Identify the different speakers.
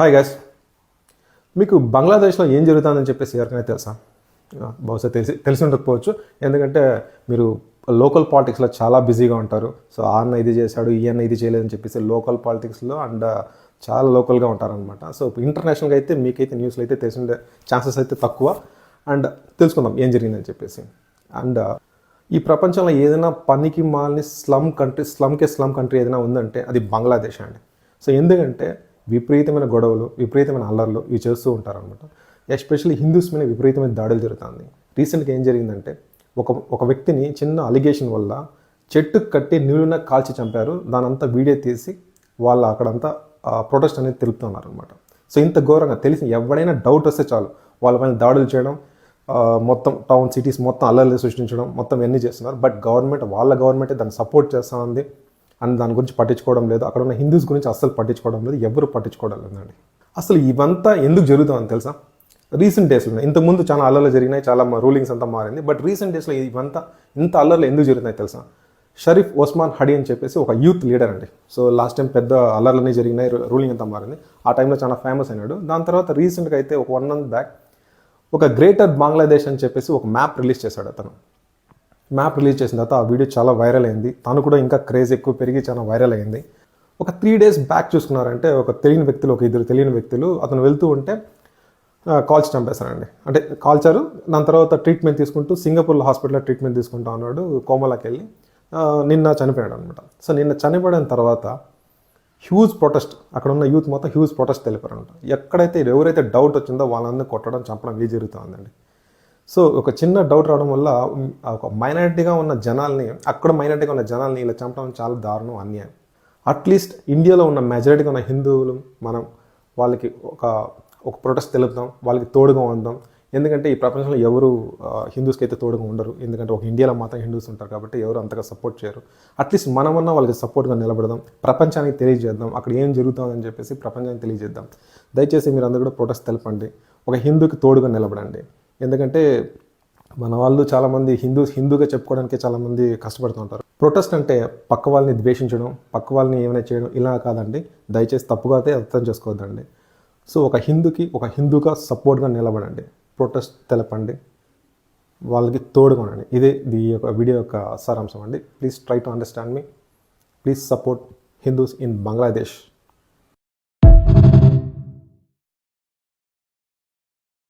Speaker 1: Hi guys, మీకు బంగ్లాదేశ్లో ఏం జరుగుతుందని చెప్పేసి ఎవరికైనా తెలుసా? బహుశా తెలిసి ఉండకపోవచ్చు. ఎందుకంటే మీరు లోకల్ పాలిటిక్స్లో చాలా బిజీగా ఉంటారు. సో ఆ అన్న ఇది చేశాడు, ఈ అన్న ఇది చేయలేదని చెప్పేసి లోకల్ పాలిటిక్స్లో అండ్ చాలా లోకల్గా ఉంటారనమాట. సో ఇంటర్నేషనల్గా అయితే మీకైతే న్యూస్లో అయితే తెలిసిన ఛాన్సెస్ అయితే తక్కువ. అండ్ తెలుసుకుందాం ఏం జరిగిందని చెప్పేసి. అండ్ ఈ ప్రపంచంలో ఏదైనా పనికి మాలిన స్లమ్ కంట్రీ ఏదైనా ఉందంటే అది బంగ్లాదేశ్ అండి. సో ఎందుకంటే విపరీతమైన గొడవలు, విపరీతమైన అల్లర్లు ఇవి చేస్తూ ఉంటారనమాట. ఎస్పెషల్లీ హిందూస్ మీద విపరీతమైన దాడులు జరుగుతుంది. రీసెంట్గా ఏం జరిగిందంటే ఒక వ్యక్తిని చిన్న అలిగేషన్ వల్ల చెట్టుకు కట్టి నీళ్ళున కాల్చి చంపారు. దానంతా వీడియో తీసి వాళ్ళు అక్కడంతా ప్రొటెస్ట్ అనేది తెలుపుతున్నారు అనమాట. సో ఇంత ఘోరంగా తెలిసి ఎవడైనా డౌట్ వస్తే చాలు వాళ్ళ పైన దాడులు చేయడం, మొత్తం టౌన్ సిటీస్ మొత్తం అల్లర్లు సృష్టించడం, మొత్తం ఎన్ని చేస్తున్నారు. బట్ వాళ్ళ గవర్నమెంటే దాన్ని సపోర్ట్ చేస్తూ ఉంది అండ్ దాని గురించి పట్టించుకోవడం లేదు. అక్కడ ఉన్న హిందూస్ గురించి అస్సలు పట్టించుకోవడం లేదు, ఎవరు పట్టించుకోవడం లేదండి. అసలు ఇవంతా ఎందుకు జరుగుతుందని తెలుసా? రీసెంట్ డేస్లో ఇంతకుముందు చాలా అల్లర్లు జరిగినాయి, చాలా రూలింగ్స్ అంతా మారింది. బట్ రీసెంట్ డేస్లో ఇవంతా ఇంత అల్లర్లు ఎందుకు జరుగుతున్నాయి తెలుసా? షరీఫ్ ఒస్మాన్ హడీ అని చెప్పేసి ఒక యూత్ లీడర్ అండి. సో లాస్ట్ టైం పెద్ద అల్లర్లన్నీ జరిగినాయి, రూలింగ్ అంతా మారింది. ఆ టైంలో చాలా ఫేమస్ అయినాడు. దాని తర్వాత రీసెంట్గా అయితే ఒక 1 month బ్యాక్ ఒక గ్రేటర్ బంగ్లాదేశ్ అని చెప్పేసి ఒక మ్యాప్ రిలీజ్ చేశాడు అతను. మ్యాప్ రిలీజ్ చేసిన తర్వాత ఆ వీడియో చాలా వైరల్ అయింది. తను కూడా ఇంకా క్రేజ్ ఎక్కువ పెరిగి చాలా వైరల్ అయింది. ఒక 3 days బ్యాక్ చూసుకున్నారంటే ఒక ఇద్దరు తెలియని వ్యక్తులు అతను వెళ్తూ ఉంటే కాల్చి చంపేశారండి. అంటే కాల్చారు. దాని తర్వాత ట్రీట్మెంట్ తీసుకుంటూ సింగపూర్లో హాస్పిటల్లో ట్రీట్మెంట్ తీసుకుంటా ఉన్నాడు. కోమలాకి వెళ్ళి నిన్న చనిపోయాడు అనమాట. సో నిన్న చనిపోయిన తర్వాత హ్యూజ్ ప్రొటెస్ట్, అక్కడ ఉన్న యూత్ మొత్తం హ్యూజ్ ప్రొటెస్ట్ తెలిపారంట. ఎవరైతే డౌట్ వచ్చిందో వాళ్ళందరూ కొట్టడం, చంపడం ఇది జరుగుతుందండి. సో ఒక చిన్న డౌట్ రావడం వల్ల ఒక మైనారిటీగా ఉన్న జనాల్ని ఇలా చంపడం చాలా దారుణం, అన్యాయం. అట్లీస్ట్ ఇండియాలో ఉన్న మెజారిటీగా ఉన్న హిందువులు మనం వాళ్ళకి ఒక ప్రొటెస్ట్ తెలుపుతాం, వాళ్ళకి తోడుగా ఉందాం. ఎందుకంటే ఈ ప్రపంచంలో ఎవరు హిందూస్కి అయితే తోడుగా ఉండరు. ఎందుకంటే ఒక ఇండియాలో మాత్రం హిందూస్ ఉంటారు కాబట్టి ఎవరు అంతగా సపోర్ట్ చేయరు. అట్లీస్ట్ మనమన్నా వాళ్ళకి సపోర్ట్గా నిలబడదాం, ప్రపంచానికి తెలియజేద్దాం, అక్కడ ఏం జరుగుతుందని చెప్పేసి ప్రపంచానికి తెలియజేద్దాం. దయచేసి మీరు అందరూ కూడా ప్రొటెస్ట్ తెలపండి, ఒక హిందూకి తోడుగా నిలబడండి. ఎందుకంటే మన వాళ్ళు చాలామంది హిందూగా చెప్పుకోవడానికి చాలామంది కష్టపడుతూ ఉంటారు. ప్రొటెస్ట్ అంటే పక్క వాళ్ళని ద్వేషించడం, పక్క వాళ్ళని ఏమైనా చేయడం ఇలా కాదండి. దయచేసి తప్పుగా అయితే అర్థం చేసుకోవద్దండి. సో ఒక హిందూగా సపోర్ట్గా నిలబడండి, ప్రొటెస్ట్ తెలపండి, వాళ్ళకి తోడుగా ఉండండి. ఇదే ఈ యొక్క వీడియో యొక్క సారాంశం అండి. Please try to understand me. Please support Hindus in Bangladesh.